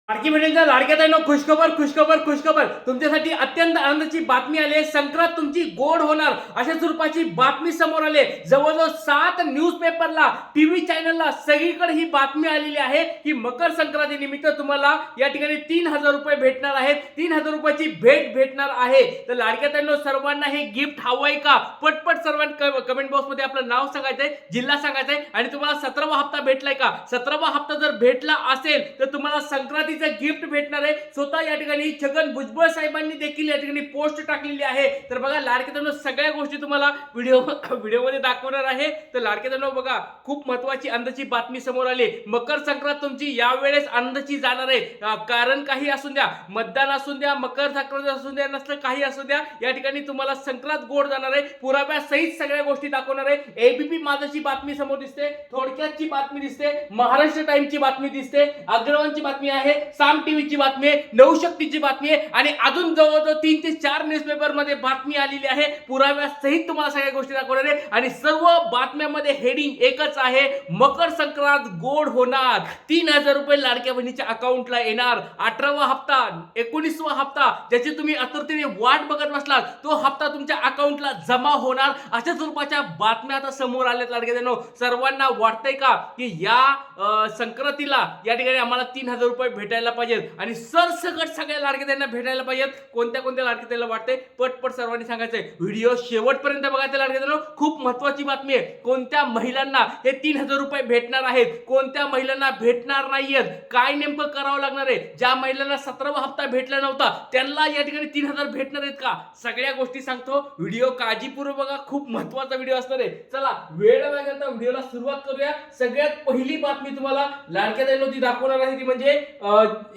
लाडकी बहिणींचा लाडक्या ताईंनो खुशखबर खुशखबर खुशखबर तुमच्यासाठी अत्यंत आनंदाची बातमी आली आहे। संक्रांत तुमची गोड होणार अशा स्वरूपाची बातमी समोर आली आहे। जवळजवळ 7 न्यूजपेपरला टीव्ही चॅनलला सगळीकडे ही बातमी आलेली आहे की मकर संक्रांती निमित्त तुम्हाला या ठिकाणी 3000 रुपये भेटणार आहेत। 3000 रुपयाची भेट भेटणार आहे। तर लाडक्या ताईंनो सर्वांना हे गिफ्ट हवंय का? पटपट सर्वांना कमेंट बॉक्स मध्ये आपलं नाव सांगायचंय, जिल्हा सांगायचंय आणि तुम्हाला 17वा हप्ता भेटलाय का? 17वा हप्ता जर भेटला असेल तर तुम्हाला संक्रांती गिफ्ट भेटणार आहे। स्वतः या ठिकाणी छगन भुजबळ साहेबांनी देखील या ठिकाणी पोस्ट टाकलेली आहे। तर बघा लाडके ताईंनो सगळ्या गोष्टी तुम्हाला व्हिडिओमध्ये दाखवणार आहे। तर लाडके ताईंनो बघा खूप महत्त्वाची आनंदाची बातमी समोर आली। मकर संक्रांत तुमची यावेळेस आनंदाची जाणार आहे। कारण काही असू द्या, मतदान असू द्या, मकर संक्रांत असू द्या, नसलं काही असू द्या, या ठिकाणी तुम्हाला संक्रांत गोड जाणार आहे। पुराव्यासहित सगळ्या गोष्टी दाखवणार आहे। एबीपी माझाची बातमी समोर दिसते, थोडक्यातची बातमी दिसते, महाराष्ट्र टाइम्सची बातमी दिसते, अग्रवालची बातमी आहे, साम टीव्हीची बातमी आहे, नवशक्तीची बातमी आहे आणि अजून जवळजवळ 3 ते 4 न्यूजपेपर मध्ये बातमी आलेली आहे। पुराव्यासहित तुम्हाला सगळ्या गोष्टी दाखवणार आहे आणि सर्व बातम्यांमध्ये हेडिंग एकच आहे, मकर संक्रांत गोड होणार। 3000 रुपये लाडक्या बहिणीच्या अकाउंटला येणार। 18वा हप्ता, 19वा हप्ता ज्याची तुम्ही आतुरतेने वाट बघत बसलात, तो हप्ता तुमच्या अकाउंटला जमा होणार अशा स्वरूपाच्या बातम्या आता समोर आल्यात। लाडक्या बहिणींनो सर्वांना वाटतंय का की या संक्रांतीला या ठिकाणी आम्हाला 3000 रुपये भेटायला पाहिजेत आणि सरसकट सगळ्या लाडक्याताईंना भेटायला पाहिजेत? कोणत्या कोणत्या लाडक्याताईला वाटतंय पटपट सर्वांनी सांगायचंय। व्हिडिओ शेवटपर्यंत बघायचं लाडक्याताईंनो, खूप महत्त्वाची बातमी आहे। कोणत्या महिलांना हे 3000 रुपये भेटणार आहेत, कोणत्या महिलांना भेटणार नाहीयेत, काय नेमकं करावं लागणार आहे? ज्या महिलांना 17वा हप्ता भेटला नव्हता त्यांना या ठिकाणी 3000 भेटणार आहेत का? सगळ्या गोष्टी सांगतो। व्हिडिओ काळजीपूर्वक बघा, खूप महत्त्वाचा व्हिडिओ असणार आहे। चला वेळ न घालता व्हिडिओला सुरुवात करूया। सगळ्यात पहिली बातमी तुम्हाला लाडक्याताईंनो ती दाखवणार आहे ती म्हणजे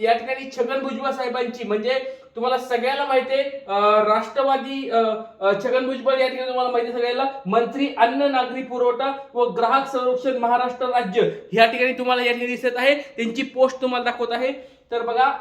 या ठिकाणी छगन भुजबळ साहेबांची, म्हणजे तुम्हाला सगळ्याला माहिती आहे राष्ट्रवादी छगन भुजबळ या ठिकाणी तुम्हाला माहिती आहे सगळ्याला मंत्री अन्न नागरी पुरवठा व ग्राहक संरक्षण महाराष्ट्र राज्य या ठिकाणी तुम्हाला या ठिकाणी दिसत आहे। त्यांची पोस्ट तुम्हाला दाखवत आहे। तर बघा,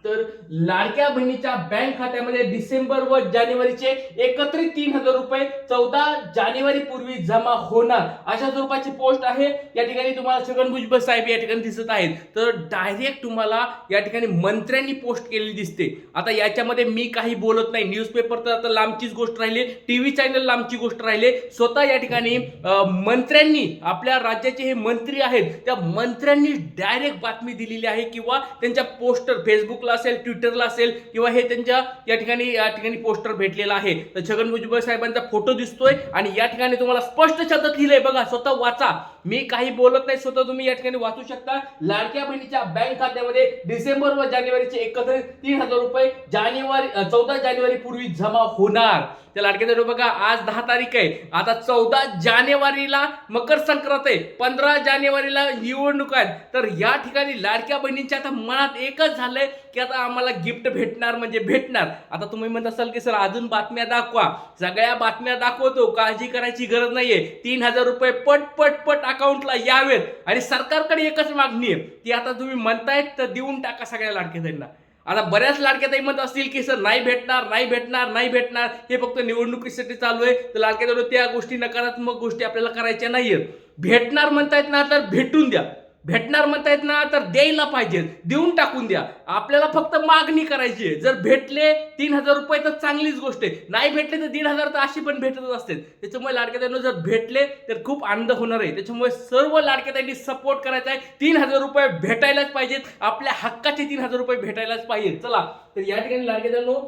तर लाडक्या बहिणीच्या बँक खात्यामध्ये डिसेंबर व जानेवारीचे एकत्रित 3000 रुपये 14 जानेवारी पूर्वी जमा होणार अशा स्वरूपाची पोस्ट आहे। या ठिकाणी तुम्हाला छगन भुजबळ साहेब या ठिकाणी दिसत आहेत। तर डायरेक्ट तुम्हाला या ठिकाणी मंत्र्यांनी पोस्ट केलेली दिसते। आता याच्यामध्ये मी काही बोलत नाही, न्यूजपेपर तर आता लांबचीच गोष्ट राहिली, टीव्ही चॅनल लांबची गोष्ट राहिली। स्वतः या ठिकाणी मंत्र्यांनी, आपल्या राज्याचे हे मंत्री आहेत, त्या मंत्र्यांनी डायरेक्ट बातमी दिलेली आहे किंवा त्यांच्या पोस्टर फेसबुकला असेल, ट्विटरला असेल किंवा हे त्यांच्या या ठिकाणी पोस्टर भेटलेला आहे। तर छगन भुजबळ साहेबांचा फोटो दिसतोय आणि या ठिकाणी तुम्हाला स्पष्ट शब्दात लिहिलंय, बघा स्वतः वाचा, मी काही बोलत नाही, स्वतः तुम्ही या ठिकाणी वाचू शकता। लाडक्या बहिणीच्या बँक खात्यामध्ये डिसेंबर व जानेवारीचे एकत्रित 3000 रुपये 14 जानेवारी पूर्वी जमा होणार। त्या लाडक्या बघा आज 10 तारीख आहे, आता 14 जानेवारीला मकर संक्रांत आहे, 15 जानेवारीला निवडणूक आहे। तर या ठिकाणी लाडक्या बहिणींच्या आता मनात एकच झालंय की आता आम्हाला गिफ्ट भेटणार म्हणजे भेटणार। आता तुम्ही म्हणत असाल की सर अजून बातम्या दाखवा, सगळ्या बातम्या दाखवतो, काळजी करायची गरज नाहीये। 3000 रुपये पट पट पट अकाउंटला यावेत आणि सरकारकडे एकच मागणी आहे की आता तुम्ही म्हणतायत तर देऊन टाका सगळ्या लाडक्याताईंना। आता बऱ्याच लाडक्याताई म्हणत असतील की सर नाही भेटणार नाही भेटणार नाही भेटणार, हे फक्त निवडणुकीसाठी चालू आहे। तर लाडक्याताईंनो त्या गोष्टी, नकारात्मक गोष्टी आपल्याला करायच्या नाहीयेत। भेटणार म्हणतायत ना तर भेटून द्या, भेटणार म्हणतायत ना तर द्यायला पाहिजे, देऊन टाकून द्या। आपल्याला फक्त मागणी करायची आहे। जर भेटले 3000 रुपये तर चांगलीच गोष्ट आहे, नाही भेटले तर 1500 तर अशी पण भेटतच असते। त्याच्यामुळे लाडक्याताईंनो जर भेटले तर खूप आनंद होणार आहे। त्याच्यामुळे सर्व लाडक्याताईंनी सपोर्ट करायचा आहे। 3000 रुपये भेटायलाच पाहिजेत, आपल्या हक्काचे 3000 रुपये भेटायलाच पाहिजेत। चला तर या ठिकाणी लाडक्याताईंनो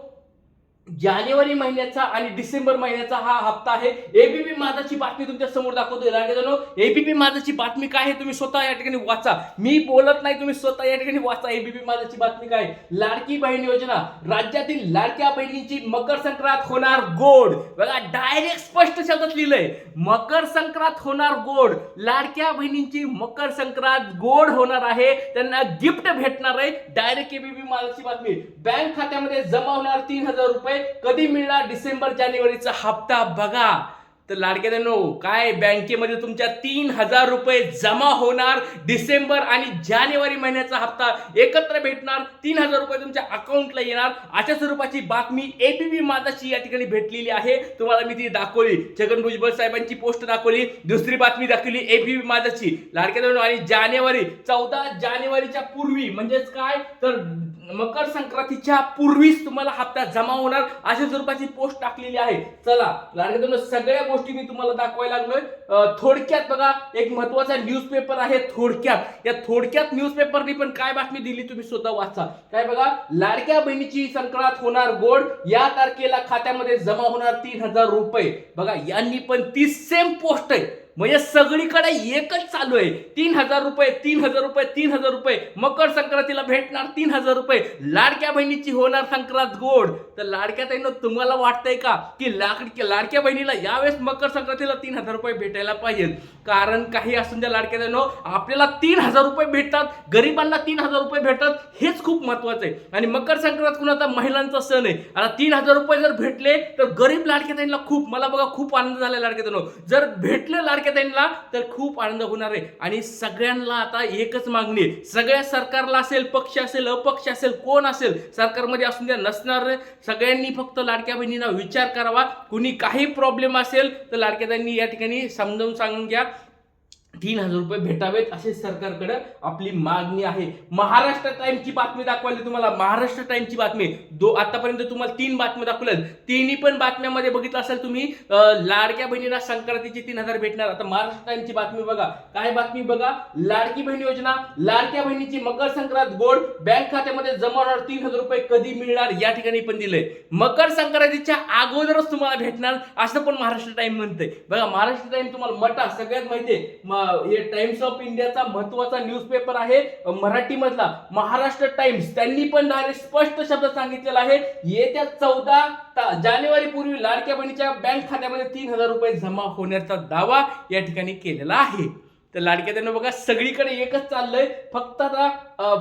जानेवारी महिन्याचा आणि डिसेंबर महिन्याचा हा हप्ता आहे। एबीपी माझाची बातमी तुमच्या समोर दाखवतोय लाडक्याताईंनो। एबीपी माझाची बातमी काय आहे तुम्ही स्वतः या ठिकाणी वाचा, मी बोलत नाही, तुम्ही स्वतः या ठिकाणी वाचा एबीपी माझाची बातमी काय। लाडकी बहीण योजना, राज्यातील लाडक्या बहिणींची मकर संक्रांत होणार गोड। बघा डायरेक्ट स्पष्ट शब्दात लिहिलंय, मकर संक्रांत होणार गोड। लाडक्या बहिणींची मकर संक्रांत गोड होणार आहे, त्यांना गिफ्ट भेटणार आहे। डायरेक्ट एबीपी माझाची बातमी। बँक खात्यामध्ये जमा होणार 3000 रुपये, कधी मिळणार? डिसेंबर जानेवारीचा हप्ता बघा। तर लाडक्या बहिणींनो, काय बँकेमध्ये तुमच्या 3,000 रुपये जमा होणार. डिसेंबर आणि जानेवारी महिन्याचा हप्ता एकत्र भेटणार. 3,000 रुपये तुमच्या अकाउंटला येणार. अशा स्वरूपाची बातमी एबीपी माझाची या ठिकाणी भेटलेली आहे. तुम्हाला मी ती दाखवली. छगन भुजबळ साहेबांची पोस्ट दाखवली. दुसरी बातमी दाखवली एबीपी माझाची. लाडक्या बहिणींनो, आणि 14 जानेवारीच्या पूर्वी म्हणजेच काय तर मकर संक्रांतीच्या पूर्वीच तुम्हाला हप्ता जमा होणार अशा स्वरूपाची पोस्ट टाकलेली आहे. चला लाडक्या बहिणींनो, सगळ्या गोष्टी मी तुम्हाला दाखवायला लागलोय. थोडक्यात बघा, एक महत्वाचा न्यूजपेपर आहे थोडक्यात. या थोडक्यात न्यूजपेपरनी पण काय बातमी दिली तुम्ही स्वतः वाचा. काय बघा, लाडक्या बहिणीची संक्रांत होणार गोड. या तारखेला खात्यामध्ये जमा होणार 3,000 रुपये. बघा, यांनी पण ती सेम पोस्ट आहे. म्हणजे सगळीकडे एकच चालू आहे. 3,000 रुपये, 3,000 रुपये, 3,000 रुपये. मकर संक्रांतीला भेटणार 3,000 रुपये. लाडक्या बहिणीची होणार संक्रांत गोड. तर लाडक्या ताईंनो, तुम्हाला वाटतंय का की लाडक्या बहिणीला यावेळेस मकर संक्रांतीला 3,000 रुपये भेटायला पाहिजे? कारण काही असून द्या लाडक्या ताईंनो, आपल्याला 3,000 रुपये भेटतात, गरिबांना 3,000 रुपये भेटतात, हेच खूप महत्वाचं आहे. आणि मकर संक्रांत कुणाचा महिलांचा सण आहे. आता 3,000 रुपये जर भेटले तर गरीब लाडक्या ताईंना मला बघा खूप आनंद झाला लाडक्या ताईंनो. जर भेटले लाडक्या ताईंना तर खूप आनंद होणार आहे. आणि सगळ्यांना आता एकच मागणी आहे. सगळ्या सरकारला असेल, पक्ष असेल, अपक्ष असेल, कोण असेल, सरकारमध्ये असून द्या नसणार, सगळ्यांनी फक्त लाडक्या बहिणींना विचार करावा. कुणी काही प्रॉब्लेम असेल तर लाडक्या ताईंनी या ठिकाणी समजावून सांगून घ्या. 3,000 रुपये भेटावेत असे सरकारकडे आपली मागणी आहे. महाराष्ट्र टाइमची बातमी दाखवली तुम्हाला. महाराष्ट्र टाइमची बातमी आतापर्यंत तुम्हाला 3 बातम्या दाखवल्यात. तिन्ही पण बातम्यामध्ये बघितलं असेल तुम्ही, लाडक्या बहिणीला संक्रांतीची 3,000 भेटणार. आता महाराष्ट्र टाइमची बातमी बघा. काय बातमी बघा, लाडकी बहीण योजना, लाडक्या बहिणीची मकर संक्रांत गोड. बँक खात्यामध्ये जमा होणार 3,000 रुपये कधी मिळणार या ठिकाणी पण दिलंय. मकर संक्रांतीच्या अगोदरच तुम्हाला भेटणार असं पण महाराष्ट्र टाइम म्हणते. बघा, महाराष्ट्र टाइम तुम्हाला मटा सगळ्यात माहितीये. हे टाइम्स ऑफ इंडियाचा महत्वाचा न्यूजपेपर आहे मराठी मधला. महाराष्ट्र टाइम्स त्यांनी पण डायरेक्ट स्पष्ट शब्दात सांगितलेलं आहे, येत्या 14 जानेवारी पूर्वी लाडक्या बहिणीच्या बँक खात्यामध्ये 3,000 रुपये जमा होण्याचा दावा या ठिकाणी केलेला आहे. तर लाडक्या ताईंना बघा, सगळीकडे एकच चाललंय. फक्त आता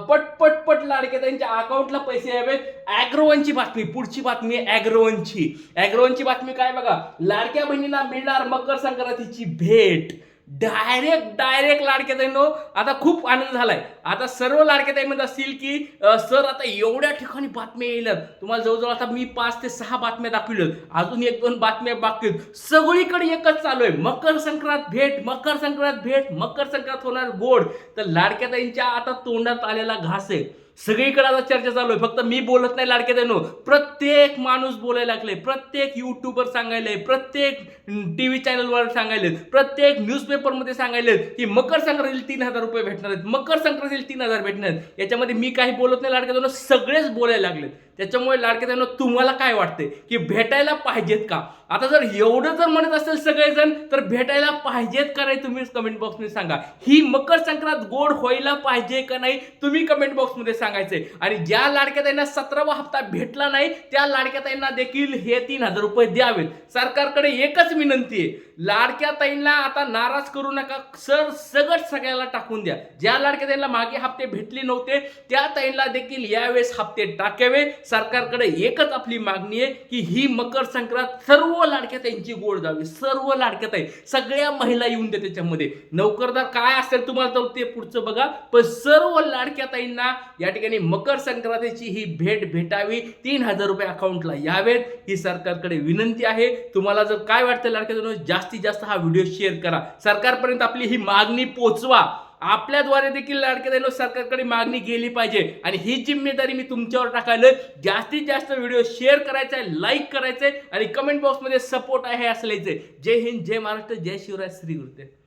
पट लाडक्या ताईंच्या अकाउंटला पैसे यावेत. अॅग्रोवनची बातमी, पुढची बातमी आहे अॅग्रोवनची बातमी. काय बघा, लाडक्या बहिणीला मिळणार मकर संक्रांतीची भेट. डायरेक्ट लाडक्या ताईंनो, आता खूप आनंद झालाय. आता सर्व लाडक्या ताई म्हणत असतील की सर आता एवढ्या ठिकाणी बातम्या येईल. तुम्हाला जवळजवळ आता मी 5 ते 6 बातम्या दाखवल्यात. अजून 1-2 बातम्या बाकी आहेत. सगळीकडे एकच चालू आहे, मकर संक्रांत भेट, मकर संक्रांत भेट, मकर संक्रांत होणार गोड. तर लाडक्या ताईंच्या आता तोंडात आलेला घास आहे. सगळीकडे आता चर्चा चालू आहे. फक्त मी बोलत नाही लाडक्या ताईंनो, प्रत्येक माणूस बोलायला लागले, प्रत्येक युट्यूबर सांगायले, प्रत्येक टीव्ही चॅनलवर सांगायले, प्रत्येक न्यूजपेपर मध्ये सांगायले की मकर संक्रांतीला 3,000 रुपये भेटणार आहेत, मकर संक्रांतीला 3,000 भेटणार आहेत. याच्यामध्ये मी काही बोलत नाही लाडक्या ताईंनो, सगळेच बोलायला लागले. त्याच्यामुळे लाडक्या ताईंनो, तुम्हाला काय वाटते की भेटायला पाहिजेत का? आता जर एवढं जर म्हणत असेल सगळेजण तर भेटायला पाहिजेत का नाही तुम्ही कमेंट बॉक्समध्ये सांगा. ही मकर संक्रांत गोड व्हायला पाहिजे का नाही तुम्ही कमेंट बॉक्समध्ये सांगायचंय. आणि ज्या लाडक्या ताईंना 17वा हप्ता भेटला नाही त्या लाडक्या ताईंना देखील हे 3,000 रुपये द्यावेत. सरकारकडे एकच विनंती आहे, लाडक्या ताईंना आता नाराज करू नका. सगळ्याला टाकून द्या. ज्या लाडक्या ताईंना मागे हप्ते भेटले नव्हते त्या ताईंना देखील यावेळेस हप्ते टाकावे. सरकारकडे एकच आपली मागणी आहे की ही मकर संक्रांत सर्व लाडक्या ताईंची गोड जावी. सर्व लाडक्या ताई, सगळ्या महिला येऊन दे त्याच्यामध्ये. नोकरदार काय असेल तुम्हाला तर ते पुढचं बघा, पण सर्व लाडक्या ताईंना या ठिकाणी मकर संक्रांतीची ही भेट भेटावी. 3,000 रुपये अकाउंटला यावेत ही सरकारकडे विनंती आहे. तुम्हाला जर काय वाटतं लाडक्या ताईंनो, जास्तीत जास्त हा व्हिडिओ शेअर करा. सरकारपर्यंत आपली ही मागणी पोहोचवा. आपल्याद्वारे देखील लाडक्या ताईंनो सरकारकडे मागणी गेली पाहिजे. आणि ही जिम्मेदारी मी तुमच्यावर टाकायला. जास्तीत जास्त व्हिडिओ शेअर करायचा आहे, लाईक करायचंय आणि कमेंट बॉक्समध्ये सपोर्ट आहे असं लिहायचंय. जय हिंद, जय महाराष्ट्र, जय शिवराय, श्री गुरुदेव.